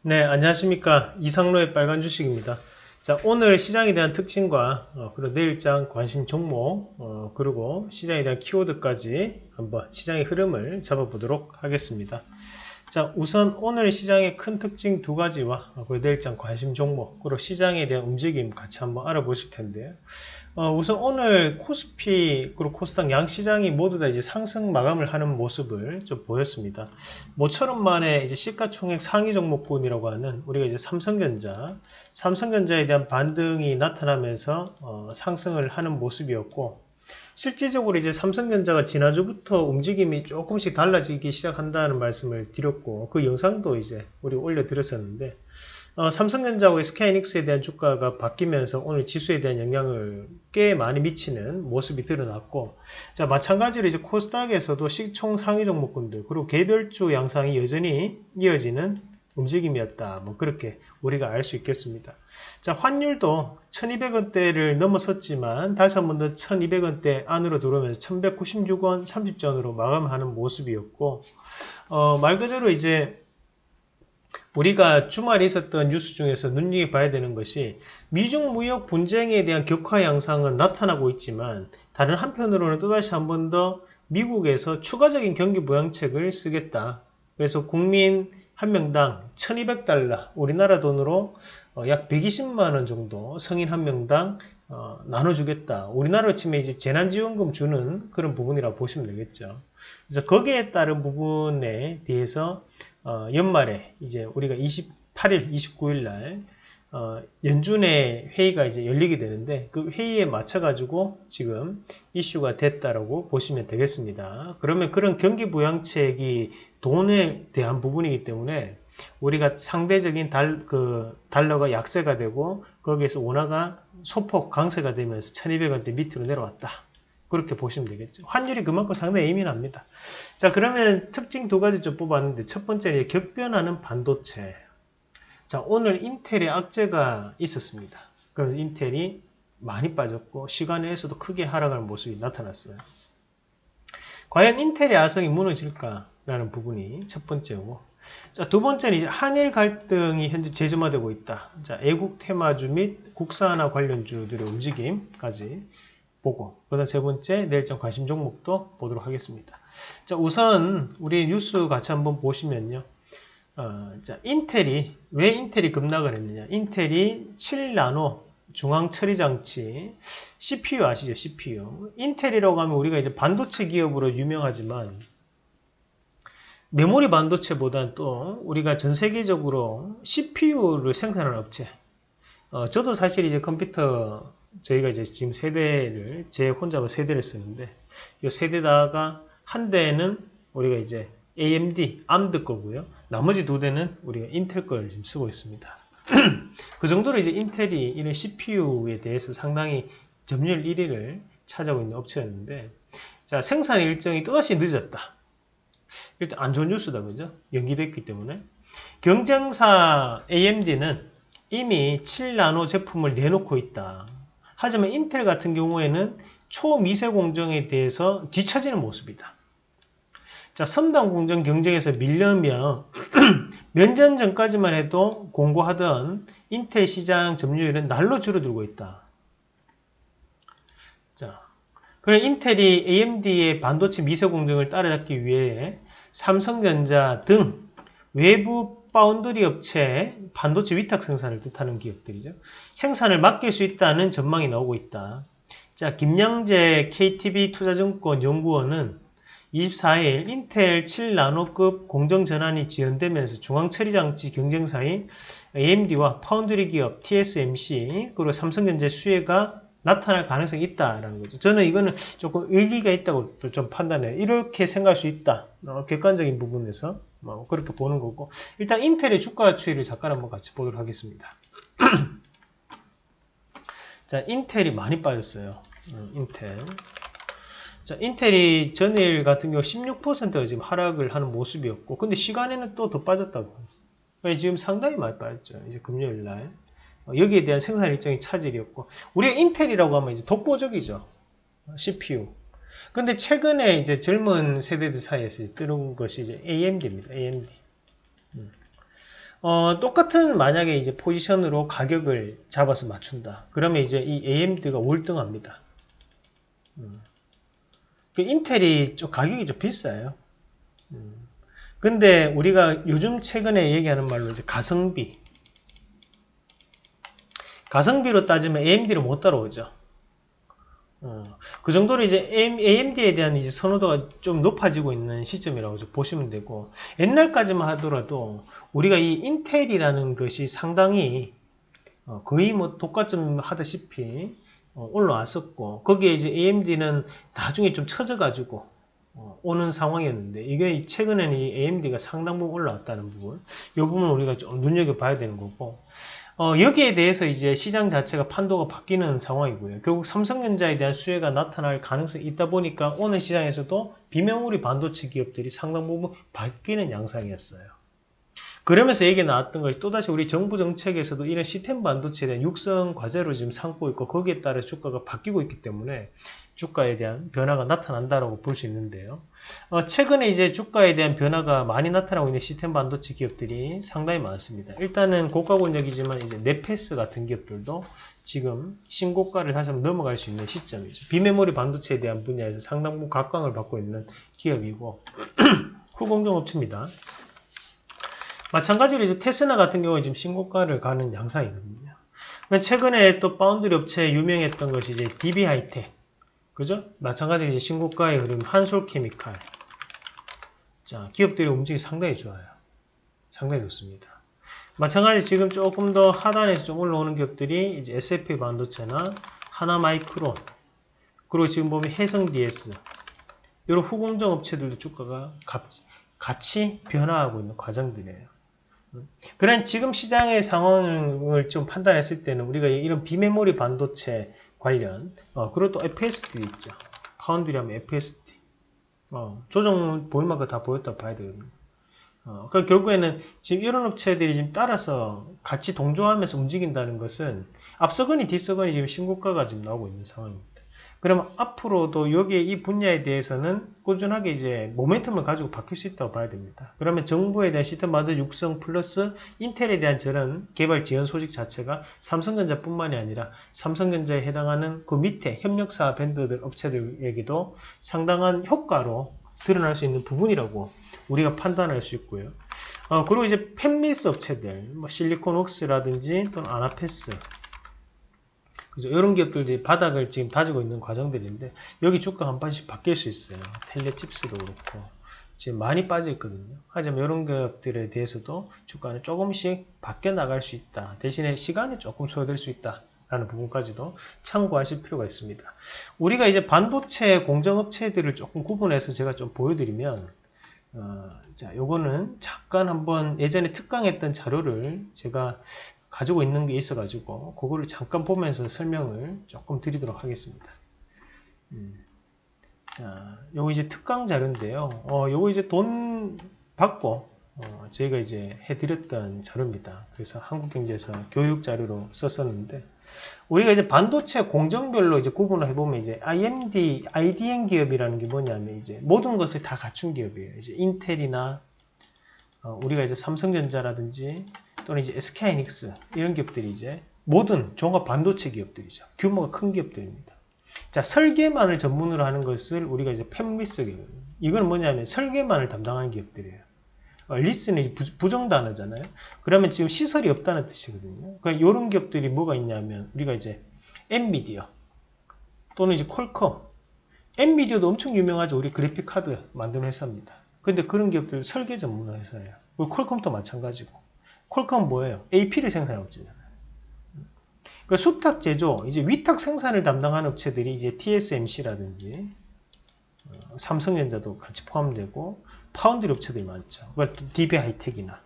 네, 안녕하십니까. 이상로의 빨간 주식입니다. 자, 오늘 시장에 대한 특징과 그리고 내일장 관심 종목, 그리고 시장에 대한 키워드까지 한번 시장의 흐름을 잡아보도록 하겠습니다. 자, 우선 오늘 시장의 큰 특징 두 가지와 그리고 내일장 관심 종목, 그리고 시장에 대한 움직임 같이 한번 알아보실 텐데요. 우선 오늘 코스피 그리고 코스닥 양 시장이 모두 다 이제 상승 마감을 하는 모습을 좀 보였습니다. 모처럼 만에 이제 시가총액 상위 종목군이라고 하는 우리가 이제 삼성전자에 대한 반등이 나타나면서 상승을 하는 모습이었고, 실질적으로 이제 삼성전자가 지난주부터 움직임이 조금씩 달라지기 시작한다는 말씀을 드렸고, 그 영상도 이제 우리 올려드렸었는데, 삼성전자하고 SK하이닉스에 대한 주가가 바뀌면서 오늘 지수에 대한 영향을 꽤 많이 미치는 모습이 드러났고, 자, 마찬가지로 이제 코스닥에서도 시총 상위 종목군들, 그리고 개별주 양상이 여전히 이어지는 움직임이었다. 뭐 그렇게 우리가 알 수 있겠습니다. 자, 환율도 1200원대를 넘어섰지만 다시 한 번 더 1200원대 안으로 들어오면서 1196원 30전으로 마감하는 모습이었고, 말 그대로 이제 우리가 주말에 있었던 뉴스 중에서 눈여겨봐야 되는 것이, 미중 무역 분쟁에 대한 격화 양상은 나타나고 있지만 다른 한편으로는 또다시 한 번 더 미국에서 추가적인 경기 부양책을 쓰겠다. 그래서 국민 한 명당 1200달러, 우리나라 돈으로 약 120만원 정도 성인 한 명당 나눠주겠다. 우리나라로 치면 이제 재난지원금 주는 그런 부분이라고 보시면 되겠죠. 그래서 거기에 따른 부분에 대해서 연말에 이제 우리가 28일, 29일 날 연준의 회의가 이제 열리게 되는데, 그 회의에 맞춰가지고 지금 이슈가 됐다라고 보시면 되겠습니다. 그러면 그런 경기 부양책이 돈에 대한 부분이기 때문에 우리가 상대적인 달러가 약세가 되고 거기에서 원화가 소폭 강세가 되면서 1200원대 밑으로 내려왔다. 그렇게 보시면 되겠죠. 환율이 그만큼 상당히 예민합니다. 자, 그러면 특징 두 가지 좀 뽑았는데, 첫 번째는 격변하는 반도체. 자, 오늘 인텔의 악재가 있었습니다. 그래서 인텔이 많이 빠졌고 시간에서도 크게 하락하는 모습이 나타났어요. 과연 인텔의 아성이 무너질까라는 부분이 첫 번째고, 자, 두 번째는 이제 한일 갈등이 현재 재점화되고 있다. 자, 애국 테마주 및 국산화 관련주들의 움직임까지 보고, 그다음 세 번째 내일장 관심 종목도 보도록 하겠습니다. 자, 우선 우리 뉴스 같이 한번 보시면요. 자, 왜 인텔이 급락을 했느냐? 인텔이 7나노 중앙 처리 장치 CPU 아시죠? CPU. 인텔이라고 하면 우리가 이제 반도체 기업으로 유명하지만 메모리 반도체보다는 또 우리가 전 세계적으로 CPU를 생산하는 업체. 저도 사실 이제 컴퓨터 저희가 이제 지금 세대를 제 혼자만 세대를 쓰는데, 이 세대다가 한 대는 우리가 이제 AMD, 암드 거고요. 나머지 두 대는 우리가 인텔 걸 지금 쓰고 있습니다. 그 정도로 이제 인텔이 이런 CPU에 대해서 상당히 점유율 1위를 차지하고 있는 업체였는데, 자, 생산 일정이 또다시 늦었다. 일단 안 좋은 뉴스다, 그죠? 연기됐기 때문에. 경쟁사 AMD는 이미 7나노 제품을 내놓고 있다. 하지만 인텔 같은 경우에는 초미세 공정에 대해서 뒤처지는 모습이다. 자, 첨단 공정 경쟁에서 밀려면 몇 년 전까지만 해도 공고하던 인텔 시장 점유율은 날로 줄어들고 있다. 자, 그럼 인텔이 AMD의 반도체 미세 공정을 따라잡기 위해 삼성전자 등 외부 파운드리 업체에 반도체 위탁 생산을 뜻하는 기업들이죠. 생산을 맡길 수 있다는 전망이 나오고 있다. 자, 김양재 KTB 투자증권 연구원은 24일 인텔 7나노급 공정 전환이 지연되면서 중앙처리장치 경쟁사인 AMD와 파운드리 기업 TSMC 그리고 삼성전자 수혜가 나타날 가능성이 있다라는 거죠. 저는 이거는 조금 의리가 있다고 좀 판단해요. 이렇게 생각할 수 있다. 객관적인 부분에서 그렇게 보는 거고, 일단 인텔의 주가 추이를 잠깐 한번 같이 보도록 하겠습니다. 자, 인텔이 많이 빠졌어요. 인텔. 자, 인텔이 전일 같은 경우 16%가 지금 하락을 하는 모습이었고, 근데 시간에는 또 더 빠졌다고. 지금 상당히 많이 빠졌죠. 이제 금요일 날. 여기에 대한 생산 일정이 차질이었고, 우리가 인텔이라고 하면 이제 독보적이죠. CPU. 근데 최근에 이제 젊은 세대들 사이에서 뜨는 것이 이제 AMD입니다. AMD. 똑같은 만약에 이제 포지션으로 가격을 잡아서 맞춘다. 그러면 이제 이 AMD가 월등합니다. 그 인텔이 좀 가격이 좀 비싸요. 근데 우리가 요즘 최근에 얘기하는 말로 이제 가성비로 따지면 AMD를 못 따라오죠. 그 정도로 이제 AMD에 대한 이제 선호도가 좀 높아지고 있는 시점이라고 보시면 되고, 옛날까지만 하더라도 우리가 이 인텔이라는 것이 상당히 거의 뭐 독과점 하다시피 올라왔었고, 거기에 이제 AMD는 나중에 좀 처져가지고 오는 상황이었는데, 이게 최근에는 이 AMD가 상당 부분 올라왔다는 부분, 이 부분을 우리가 좀 눈여겨봐야 되는 거고, 여기에 대해서 이제 시장 자체가 판도가 바뀌는 상황이고요. 결국 삼성전자에 대한 수혜가 나타날 가능성이 있다 보니까 오늘 시장에서도 비메모리 반도체 기업들이 상당 부분 바뀌는 양상이었어요. 그러면서 얘기 나왔던 것이 또다시 우리 정부 정책에서도 이런 시스템 반도체에 대한 육성 과제로 지금 삼고 있고, 거기에 따라 주가가 바뀌고 있기 때문에 주가에 대한 변화가 나타난다라고 볼 수 있는데요. 최근에 이제 주가에 대한 변화가 많이 나타나고 있는 시스템 반도체 기업들이 상당히 많습니다. 일단은 고가권역이지만 이제 네페스 같은 기업들도 지금 신고가를 다시 한번 넘어갈 수 있는 시점이죠. 비메모리 반도체에 대한 분야에서 상당 부분 각광을 받고 있는 기업이고 후공정업체입니다. 마찬가지로 이제 테스나 같은 경우에 지금 신고가를 가는 양상이거든요. 최근에 또 파운드리 업체에 유명했던 것이 이제 DB 하이텍, 그죠? 마찬가지로 이제 신고가의 흐름 한솔케미칼. 자, 기업들의 움직임이 상당히 좋아요. 상당히 좋습니다. 마찬가지로 지금 조금 더 하단에서 좀 올라오는 기업들이 이제 SFP 반도체나 하나마이크론, 그리고 지금 보면 해성 DS, 이런 후공정 업체들도 주가가 같이 변화하고 있는 과정들이에요. 그런 지금 시장의 상황을 좀 판단했을 때는 우리가 이런 비메모리 반도체 관련, 그리고 또 FSD 있죠. 파운드리 하면 FSD. 조정 보일 만큼 다 보였다고 봐야 되거든요. 그러니까 결국에는 지금 이런 업체들이 지금 따라서 같이 동조하면서 움직인다는 것은 앞서거니 뒤서거니 지금 신고가가 지금 나오고 있는 상황입니다. 그러면 앞으로도 여기에 이 분야에 대해서는 꾸준하게 이제 모멘텀을 가지고 바뀔 수 있다고 봐야 됩니다. 그러면 정부에 대한 시스템 반도체 육성 플러스 인텔에 대한 저런 개발 지원 소식 자체가 삼성전자뿐만이 아니라 삼성전자에 해당하는 그 밑에 협력사 밴드들 업체들에게도 상당한 효과로 드러날 수 있는 부분이라고 우리가 판단할 수 있고요. 그리고 이제 팹리스 업체들, 뭐 실리콘웍스라든지 또는 아나페스, 그죠? 이런 기업들이 바닥을 지금 다지고 있는 과정들인데, 여기 주가 한 번씩 바뀔 수 있어요. 텔레칩스도 그렇고 지금 많이 빠져 있거든요. 하지만 이런 기업들에 대해서도 주가는 조금씩 바뀌어 나갈 수 있다. 대신에 시간이 조금 소요될 수 있다 라는 부분까지도 참고하실 필요가 있습니다. 우리가 이제 반도체 공정업체들을 조금 구분해서 제가 좀 보여드리면, 자, 요거는 잠깐 한번 예전에 특강했던 자료를 제가 가지고 있는 게 있어가지고 그거를 잠깐 보면서 설명을 조금 드리도록 하겠습니다. 자, 요거 이제 특강 자료인데요. 요거 이제 돈 받고 저희가 이제 해드렸던 자료입니다. 그래서 한국경제에서 교육 자료로 썼었는데, 우리가 이제 반도체 공정별로 이제 구분을 해보면 이제 IDM 기업이라는 게 뭐냐면 이제 모든 것을 다 갖춘 기업이에요. 이제 인텔이나 우리가 이제 삼성전자라든지 또는 이제 SK하이닉스 이런 기업들이 이제 모든 종합 반도체 기업들이죠. 규모가 큰 기업들입니다. 자, 설계만을 전문으로 하는 것을 우리가 이제 팹리스 기업. 이건 뭐냐면 설계만을 담당하는 기업들이에요. 리스는 부정 단어잖아요. 그러면 지금 시설이 없다는 뜻이거든요. 그러니까 이런 기업들이 뭐가 있냐면 우리가 이제 엔비디아 또는 이제 퀄컴. 엔비디아도 엄청 유명하죠. 우리 그래픽 카드 만드는 회사입니다. 근데 그런 기업들 설계 전문 회사예요. 그리고 퀄컴도 마찬가지고. 퀄컴은 뭐예요? AP를 생산하는 업체잖아요. 그러니까 수탁 제조, 이제 위탁 생산을 담당하는 업체들이 이제 TSMC라든지 삼성전자도 같이 포함되고 파운드리 업체들이 많죠. DB 하이텍이나.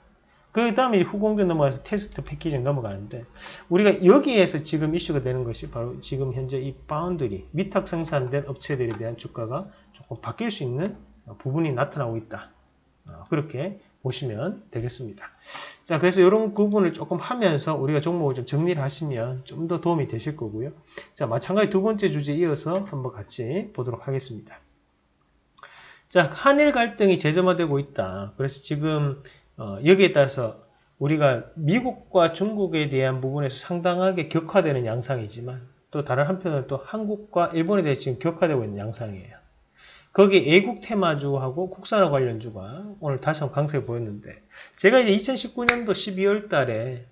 그 다음에 후공정 넘어가서 테스트 패키징 넘어가는데, 우리가 여기에서 지금 이슈가 되는 것이 바로 지금 현재 이 파운드리, 위탁 생산된 업체들에 대한 주가가 조금 바뀔 수 있는 부분이 나타나고 있다. 그렇게 보시면 되겠습니다. 자, 그래서 이런 부분을 조금 하면서 우리가 종목을 좀 정리를 하시면 좀 더 도움이 되실 거고요. 자, 마찬가지 두 번째 주제에 이어서 한번 같이 보도록 하겠습니다. 자, 한일 갈등이 재점화되고 있다. 그래서 지금 여기에 따라서 우리가 미국과 중국에 대한 부분에서 상당하게 격화되는 양상이지만 또 다른 한편으로는 또 한국과 일본에 대해서 지금 격화되고 있는 양상이에요. 거기 애국 테마주하고 국산화 관련주가 오늘 다시 한번 강세를 보였는데 제가 이제 2019년도 12월 달에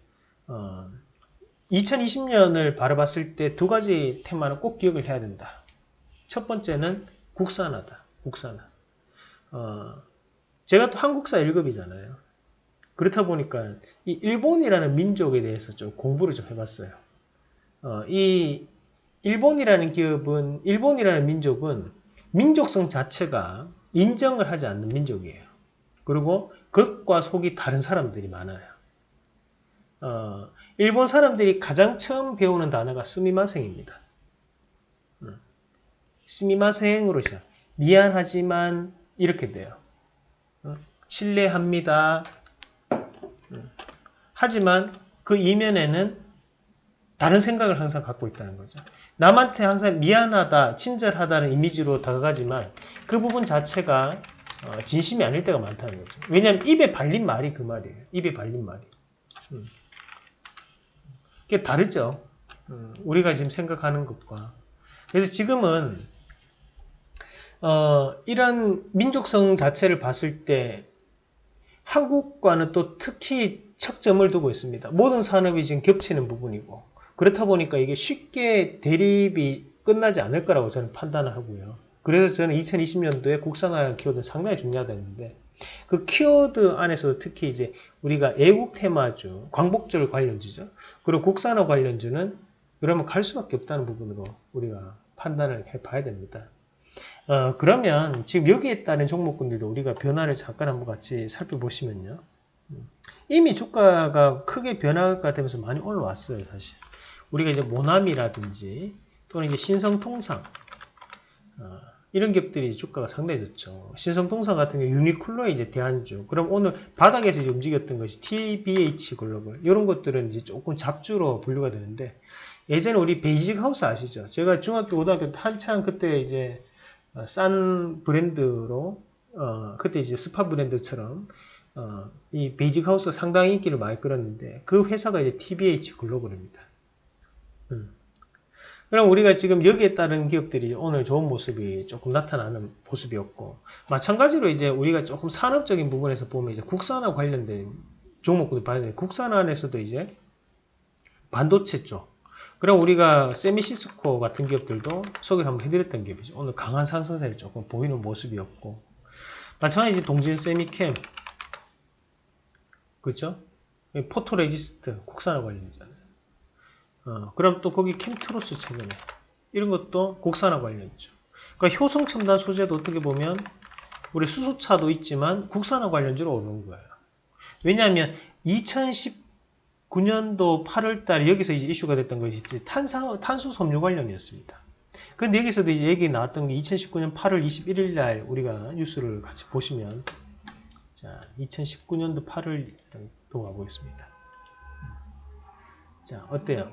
2020년을 바라봤을 때 두 가지 테마는 꼭 기억을 해야 된다. 첫 번째는 국산화다. 국산화. 제가 또 한국사 1급이잖아요. 그렇다 보니까 이 일본이라는 민족에 대해서 좀 공부를 좀 해봤어요. 이 일본이라는 민족은 민족성 자체가 인정을 하지 않는 민족이에요. 그리고 겉과 속이 다른 사람들이 많아요. 일본 사람들이 가장 처음 배우는 단어가 스미마생입니다. 스미마생으로 시작. 미안하지만 이렇게 돼요. 실례합니다. 하지만 그 이면에는 다른 생각을 항상 갖고 있다는 거죠. 남한테 항상 미안하다, 친절하다는 이미지로 다가가지만 그 부분 자체가 진심이 아닐 때가 많다는 거죠. 왜냐하면 입에 발린 말이 그 말이에요. 입에 발린 말이. 그게 다르죠. 우리가 지금 생각하는 것과. 그래서 지금은 이런 민족성 자체를 봤을 때 한국과는 또 특히 척점을 두고 있습니다. 모든 산업이 지금 겹치는 부분이고 그렇다 보니까 이게 쉽게 대립이 끝나지 않을 거라고 저는 판단을 하고요. 그래서 저는 2020년도에 국산화라는 키워드는 상당히 중요하다는데 그 키워드 안에서 특히 이제 우리가 애국 테마주, 광복절 관련주죠. 그리고 국산화 관련주는 그러면 갈 수밖에 없다는 부분으로 우리가 판단을 해봐야 됩니다. 그러면 지금 여기에 따른 종목군들도 우리가 변화를 잠깐 한번 같이 살펴보시면요. 이미 주가가 크게 변화가 되면서 많이 올라왔어요, 사실. 우리가 이제 모나미라든지 또는 이제 신성통상 이런 기업들이 주가가 상당히 좋죠. 신성통상 같은 경우 유니클로의 이제 대안주. 그럼 오늘 바닥에서 이제 움직였던 것이 TBH 글로벌 이런 것들은 이제 조금 잡주로 분류가 되는데 예전에 우리 베이직 하우스 아시죠? 제가 중학교 고등학교 때 한창 그때 이제 싼 브랜드로 그때 이제 스파 브랜드처럼 이 베이직 하우스가 상당히 인기를 많이 끌었는데 그 회사가 이제 TBH 글로벌입니다. 그럼 우리가 지금 여기에 따른 기업들이 오늘 좋은 모습이 조금 나타나는 모습이었고 마찬가지로 이제 우리가 조금 산업적인 부분에서 보면 이제 국산화 관련된 종목들이 봐야 돼요. 국산화 안에서도 이제 반도체 쪽. 그럼 우리가 세미시스코 같은 기업들도 소개를 한번 해드렸던 기업이죠. 오늘 강한 상승세를 조금 보이는 모습이었고 마찬가지 동진 세미캠 그렇죠? 포토레지스트 국산화 관련이잖아요. 그럼 또 거기 캠트로스 최근에 이런 것도 국산화 관련이죠. 그러니까 효성첨단 소재도 어떻게 보면 우리 수소차도 있지만 국산화 관련주로 오르는 거예요. 왜냐하면 2019년도 8월달에 여기서 이제 이슈가 됐던 것이 탄소 섬유 관련이었습니다. 근데 여기서도 이제 얘기 나왔던 게 2019년 8월 21일 날 우리가 뉴스를 같이 보시면 자 2019년도 8월 또 가보겠습니다. 자 어때요?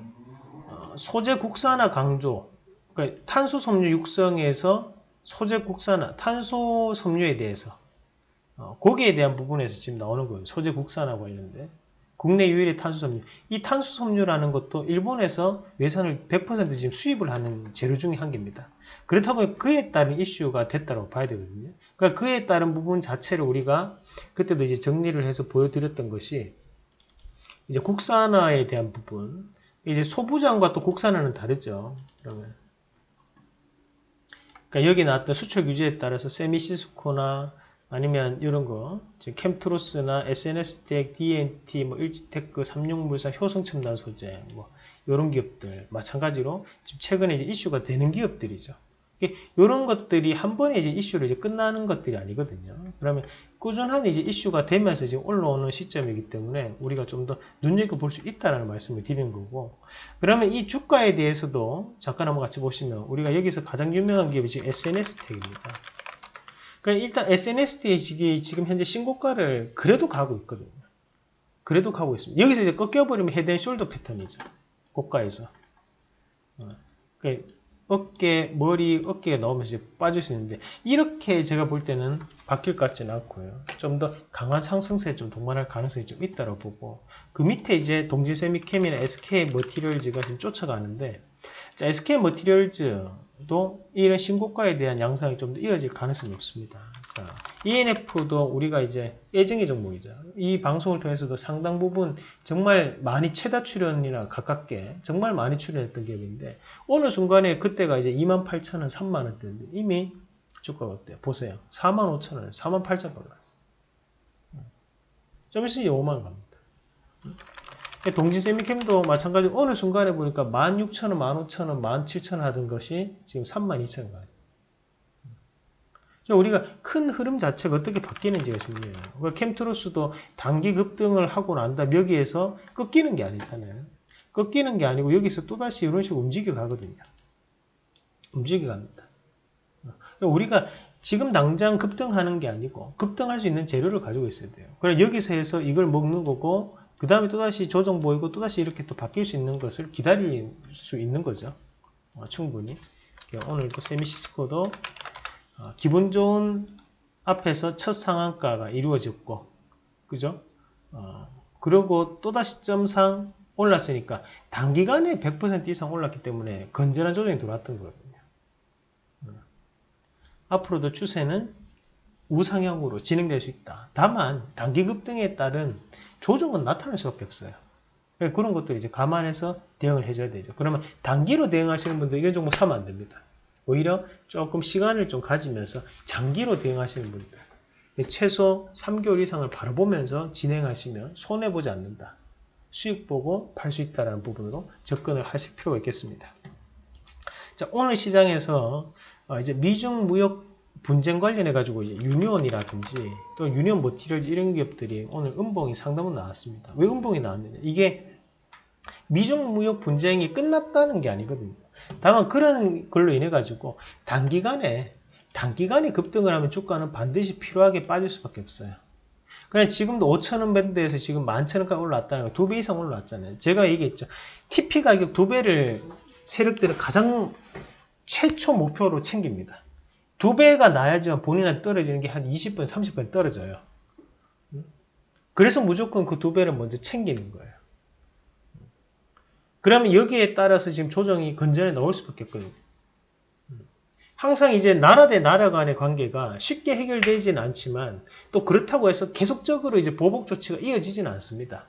소재 국산화 강조, 그러니까 탄소 섬유 육성에서 소재 국산화, 탄소 섬유에 대해서 거기에 대한 부분에서 지금 나오는 거예요. 소재 국산화 관련된 국내 유일의 탄소 섬유. 이 탄소 섬유라는 것도 일본에서 외산을 100% 지금 수입을 하는 재료 중에 한 개입니다. 그렇다 보니 그에 따른 이슈가 됐다고 봐야 되거든요. 그러니까 그에 따른 부분 자체를 우리가 그때도 이제 정리를 해서 보여드렸던 것이 이제 국산화에 대한 부분. 이제 소부장과 또 국산화는 다르죠. 그러면 그러니까 여기 나왔던 수출 규제에 따라서 세미시스코나 아니면 이런 거, 지금 캠트로스나 SNS텍, DNT, 뭐 일지테크, 삼용물산, 효성첨단 소재, 뭐 이런 기업들 마찬가지로 지금 최근에 이제 이슈가 되는 기업들이죠. 이런 것들이 한 번에 이제 이슈로 이제 끝나는 것들이 아니거든요. 그러면 꾸준한 이제 이슈가 되면서 지금 올라오는 시점이기 때문에 우리가 좀 더 눈여겨볼 수 있다는 말씀을 드리는 거고, 그러면 이 주가에 대해서도 잠깐 한번 같이 보시면 우리가 여기서 가장 유명한 기업이 지금 SNS텍입니다. 그러니까 일단 SNS텍이 지금 현재 신고가를 그래도 가고 있거든요. 그래도 가고 있습니다. 여기서 이제 꺾여버리면 헤드앤숄더 패턴이죠. 고가에서. 그러니까 어깨, 머리, 어깨에 넣으면서 이제 빠질 수 있는데, 이렇게 제가 볼 때는 바뀔 것 같지는 않고요. 좀 더 강한 상승세에 좀 동반할 가능성이 좀 있다고 보고, 그 밑에 이제 동지세미캠이나 SK 머티리얼즈가 지금 쫓아가는데, 자, SK 머티리얼즈도 이런 신고가에 대한 양상이 좀 더 이어질 가능성이 높습니다. 자, ENF도 우리가 이제 예정의 종목이죠. 이 방송을 통해서도 상당 부분 정말 많이 최다 출연이나 가깝게 정말 많이 출연했던 기업인데, 어느 순간에 그때가 이제 28,000원, 3만원대인데 이미 주가가 어때요? 보세요. 45,000원, 48,000원 올랐어요. 좀 있으면 5만원 갑니다. 동지세미캠도 마찬가지로 어느 순간에 보니까 16,000원, 15,000원, 17,000원 하던 것이 지금 32,000원 가요. 우리가 큰 흐름 자체가 어떻게 바뀌는지가 중요해요. 캠트로스도 단기 급등을 하고 난 다음 여기에서 꺾이는 게 아니잖아요. 꺾이는 게 아니고 여기서 또다시 이런 식으로 움직여 가거든요. 움직여 갑니다. 우리가 지금 당장 급등하는 게 아니고 급등할 수 있는 재료를 가지고 있어야 돼요. 그래서 여기서 해서 이걸 먹는 거고 그 다음에 또다시 조정 보이고 또다시 이렇게 또 바뀔 수 있는 것을 기다릴 수 있는 거죠. 충분히. 오늘 또 세미시스코도 기분 좋은 앞에서 첫 상한가가 이루어졌고, 그죠? 그리고 또다시 점상 올랐으니까 단기간에 100% 이상 올랐기 때문에 건전한 조정이 들어왔던 거거든요. 앞으로도 추세는 우상향으로 진행될 수 있다. 다만 단기 급등에 따른 조정은 나타날 수밖에 없어요. 그런 것들 이제 감안해서 대응을 해줘야 되죠. 그러면 단기로 대응하시는 분들 이런 종목 사면 안 됩니다. 오히려 조금 시간을 좀 가지면서 장기로 대응하시는 분들 최소 3개월 이상을 바라보면서 진행하시면 손해보지 않는다. 수익 보고 팔 수 있다는 부분으로 접근을 하실 필요가 있겠습니다. 자, 오늘 시장에서 이제 미중 무역 분쟁 관련해 가지고 유니온이라든지 또 유니온 머티리얼즈 이런 기업들이 오늘 음봉이 상당히 나왔습니다. 왜 음봉이 나왔느냐? 이게 미중 무역 분쟁이 끝났다는 게 아니거든요. 다만 그런 걸로 인해 가지고 단기간에 급등을 하면 주가는 반드시 필요하게 빠질 수밖에 없어요. 그냥 지금도 5,000원 밴드에서 지금 11,000원까지 올라왔다는 거 2배 이상 올라왔잖아요. 제가 얘기했죠. TP 가격 2배를 세력들은 가장 최초 목표로 챙깁니다. 2배가 나야지만 본인한테 떨어지는 게 한 20분, 30분 떨어져요. 그래서 무조건 그 2배를 먼저 챙기는 거예요. 그러면 여기에 따라서 지금 조정이 건전에 나올 수밖에 없거든요. 항상 이제 나라 대 나라 간의 관계가 쉽게 해결되지는 않지만 또 그렇다고 해서 계속적으로 이제 보복 조치가 이어지지는 않습니다.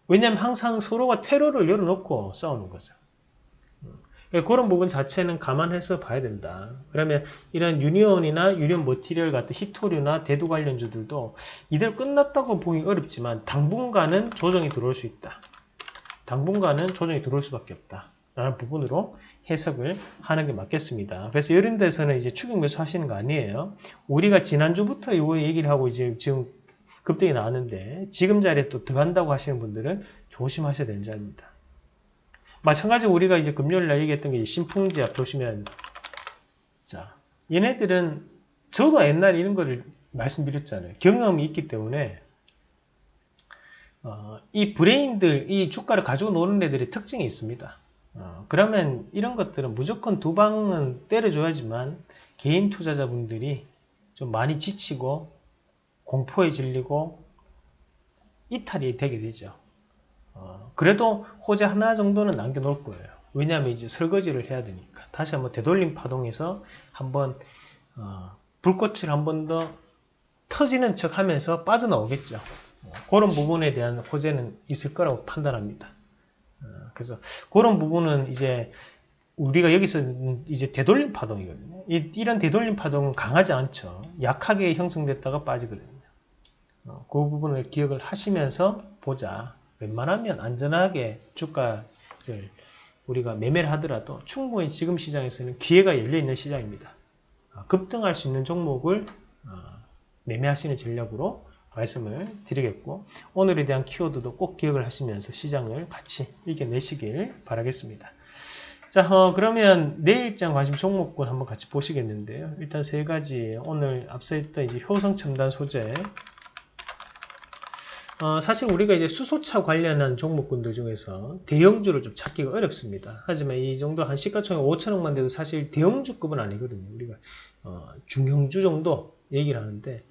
왜냐하면 항상 서로가 테러를 열어놓고 싸우는 거죠. 그런 부분 자체는 감안해서 봐야 된다. 그러면 이런 유니온이나 유니온 머티리얼 같은 히토류나 대두 관련주들도 이대로 끝났다고 보기 어렵지만 당분간은 조정이 들어올 수 있다. 당분간은 조정이 들어올 수밖에 없다. 라는 부분으로 해석을 하는 게 맞겠습니다. 그래서 이런 데서는 이제 추격 매수 하시는 거 아니에요. 우리가 지난주부터 이거 얘기를 하고 이제 지금 급등이 나왔는데 지금 자리에 또 들어간다고 하시는 분들은 조심하셔야 되는 자리입니다. 마찬가지로 우리가 이제 금요일날 얘기했던 게 신풍지압 보시면 자, 얘네들은 저도 옛날에 이런 거를 말씀드렸잖아요. 경험이 있기 때문에 이 브레인들, 이 주가를 가지고 노는 애들의 특징이 있습니다. 그러면 이런 것들은 무조건 두 방은 때려줘야지만 개인 투자자분들이 좀 많이 지치고 공포에 질리고 이탈이 되게 되죠. 그래도 호재 하나 정도는 남겨놓을 거예요. 왜냐하면 이제 설거지를 해야 되니까. 다시 한번 되돌림 파동에서 한번 불꽃을 한 번 더 터지는 척 하면서 빠져나오겠죠. 그런 부분에 대한 호재는 있을 거라고 판단합니다. 그래서 그런 부분은 이제 우리가 여기서 이제 되돌림 파동이거든요. 이런 되돌림 파동은 강하지 않죠. 약하게 형성됐다가 빠지거든요. 그 부분을 기억을 하시면서 보자. 웬만하면 안전하게 주가를 우리가 매매를 하더라도 충분히 지금 시장에서는 기회가 열려있는 시장입니다. 급등할 수 있는 종목을 매매하시는 전략으로 말씀을 드리겠고 오늘에 대한 키워드도 꼭 기억을 하시면서 시장을 같이 이겨내시길 바라겠습니다. 자, 그러면 내일장 관심 종목군 한번 같이 보시겠는데요. 일단 세 가지 오늘 앞서 했던 이제 효성첨단 소재 사실 우리가 이제 수소차 관련한 종목군들 중에서 대형주를 좀 찾기가 어렵습니다. 하지만 이 정도 한 시가총액 5천억만 돼도 사실 대형주급은 아니거든요. 우리가 중형주 정도 얘기를 하는데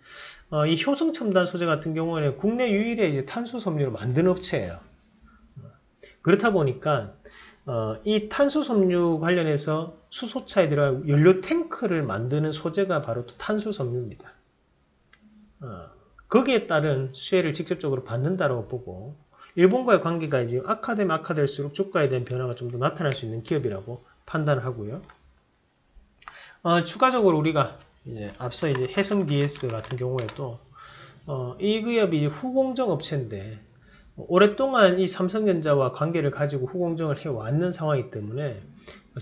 이 효성첨단 소재 같은 경우에는 국내 유일의 이제 탄소 섬유를 만드는 업체예요. 그렇다 보니까 이 탄소 섬유 관련해서 수소차에 들어갈 연료 탱크를 만드는 소재가 바로 또 탄소 섬유입니다. 거기에 따른 수혜를 직접적으로 받는다고 보고 일본과의 관계가 이제 악화되면 악화될수록 주가에 대한 변화가 좀 더 나타날 수 있는 기업이라고 판단을 하고요. 추가적으로 우리가 이제 앞서 이제 해성 DS 같은 경우에도 이 기업이 후공정 업체인데 오랫동안 이 삼성전자와 관계를 가지고 후공정을 해왔는 상황이기 때문에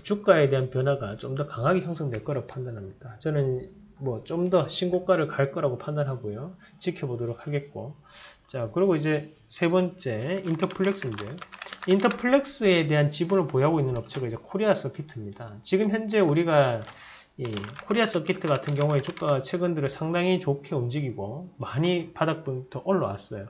주가에 대한 변화가 좀 더 강하게 형성될 거라고 판단합니다. 저는 뭐 좀 더 신고가를 갈 거라고 판단하고요. 지켜보도록 하겠고. 자, 그리고 이제 세 번째 인터플렉스인데 인터플렉스에 대한 지분을 보유하고 있는 업체가 이제 코리아 서킷입니다. 지금 현재 우리가 이 코리아 서킷 같은 경우에 주가가 최근 들어 상당히 좋게 움직이고 많이 바닥부터 올라왔어요.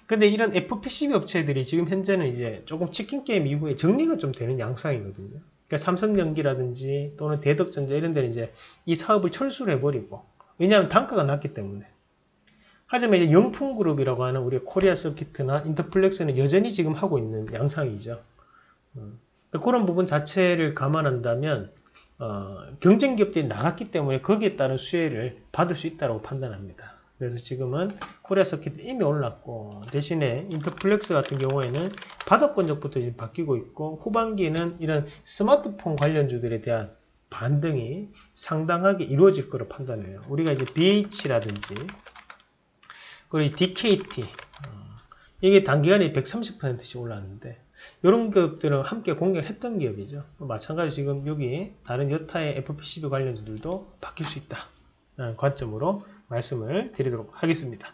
근데 이런 FPCB 업체들이 지금 현재는 이제 조금 치킨 게임 이후에 정리가 좀 되는 양상이거든요. 그러니까 삼성전기라든지 또는 대덕전자 이런 데는 이제 이 사업을 철수를 해버리고, 왜냐하면 단가가 낮기 때문에. 하지만 이제 영풍그룹이라고 하는 우리 코리아 서킷나 인터플렉스는 여전히 지금 하고 있는 양상이죠. 그런 부분 자체를 감안한다면 경쟁 기업들이 나갔기 때문에 거기에 따른 수혜를 받을 수 있다고 판단합니다. 그래서 지금은 코리아 서킷 이미 올랐고 대신에 인터플렉스 같은 경우에는 바닥권적부터 이제 바뀌고 있고 후반기에는 이런 스마트폰 관련주들에 대한 반등이 상당하게 이루어질 거로 판단해요. 우리가 이제 BH라든지 그리고 DKT 이게 단기간에 130%씩 올랐는데 이런 기업들은 함께 공략을 했던 기업이죠. 마찬가지로 지금 여기 다른 여타의 FPCB 관련주들도 바뀔 수 있다는 관점으로 말씀을 드리도록 하겠습니다.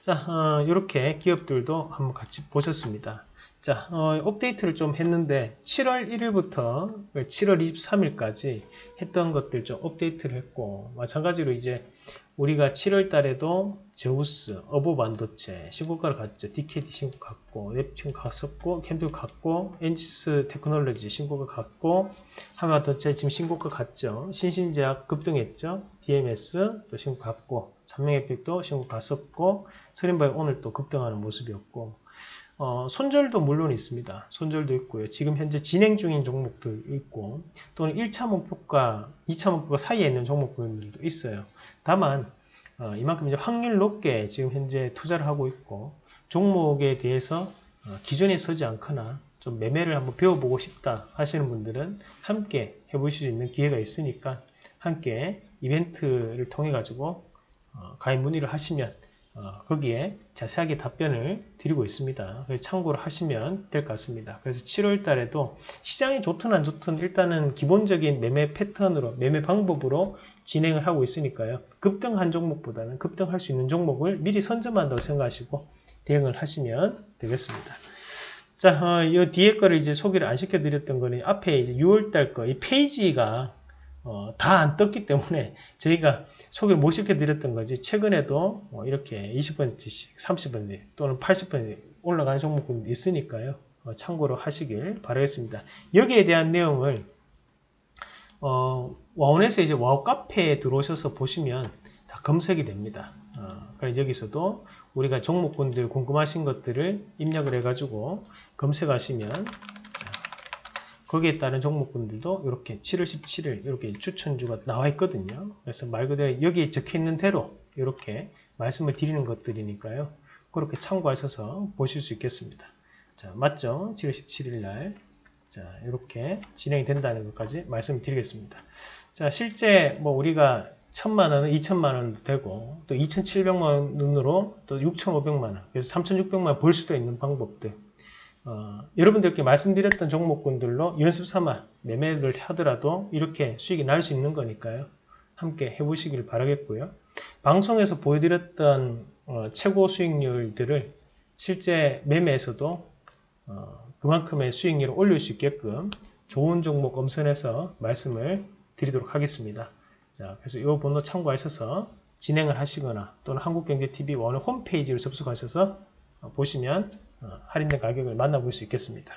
자, 이렇게 기업들도 한번 같이 보셨습니다. 자, 업데이트를 좀 했는데 7월 1일부터 7월 23일까지 했던 것들 좀 업데이트를 했고 마찬가지로 이제 우리가 7월 달에도 제우스, 어보반도체 신고가를 갔죠. DKT 신고 갔고 nep튠 갔었고 캠프 갔고 엔지스 테크놀로지 신고가 갔고 하마반도체 지금 신고가 갔죠. 신신제약 급등했죠. DMS 또 신고 갔고 삼명에픽도 신고 갔었고 서린바이 오늘 또 급등하는 모습이었고 손절도 물론 있습니다. 손절도 있고요. 지금 현재 진행 중인 종목도 있고 또는 1차 목표가 2차 목표가 사이에 있는 종목들도 있어요. 다만 이만큼 이제 확률 높게 지금 현재 투자를 하고 있고 종목에 대해서 기존에 서지 않거나 좀 매매를 한번 배워보고 싶다 하시는 분들은 함께 해보실 수 있는 기회가 있으니까 함께 이벤트를 통해 가지고 가입 문의를 하시면 거기에 자세하게 답변을 드리고 있습니다. 그래서 참고를 하시면 될 것 같습니다. 그래서 7월 달에도 시장이 좋든 안 좋든 일단은 기본적인 매매 패턴으로, 매매 방법으로 진행을 하고 있으니까요. 급등한 종목보다는 급등할 수 있는 종목을 미리 선점한다고 생각하시고 대응을 하시면 되겠습니다. 자, 이 뒤에 거를 이제 소개를 안 시켜드렸던 거는 앞에 이제 6월달 거, 이 페이지가 다 안 떴기 때문에 저희가 소개를 못 시켜드렸던 거지. 최근에도 이렇게 20%씩 30% 또는 80% 올라가는 종목들이 있으니까요. 참고로 하시길 바라겠습니다. 여기에 대한 내용을 와운에서 이제 와우 카페에 들어오셔서 보시면 다 검색이 됩니다. 그러니까 여기서도 우리가 종목군들 궁금하신 것들을 입력을 해가지고 검색하시면 거기에 따른 종목군들도 이렇게 7월 17일 이렇게 추천주가 나와 있거든요. 그래서 말 그대로 여기에 적혀 있는 대로 이렇게 말씀을 드리는 것들이니까요. 그렇게 참고하셔서 보실 수 있겠습니다. 자, 맞죠? 7월 17일 날. 자, 이렇게 진행이 된다는 것까지 말씀드리겠습니다. 자, 실제 뭐 우리가 1000만원은 2000만원도 되고 또 2700만원으로 또 6500만원 그래서 3600만원 벌 수도 있는 방법들 여러분들께 말씀드렸던 종목군들로 연습 삼아 매매를 하더라도 이렇게 수익이 날 수 있는 거니까요. 함께 해보시길 바라겠고요. 방송에서 보여드렸던 최고 수익률들을 실제 매매에서도 그만큼의 수익률을 올릴 수 있게끔 좋은 종목 엄선해서 말씀을 드리도록 하겠습니다. 자, 그래서 이 번호 참고하셔서 진행을 하시거나 또는 한국경제TV 원의 홈페이지를 접속하셔서 보시면 할인된 가격을 만나볼 수 있겠습니다.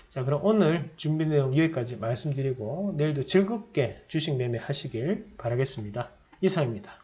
자, 그럼 오늘 준비 내용 여기까지 말씀드리고 내일도 즐겁게 주식 매매 하시길 바라겠습니다. 이상입니다.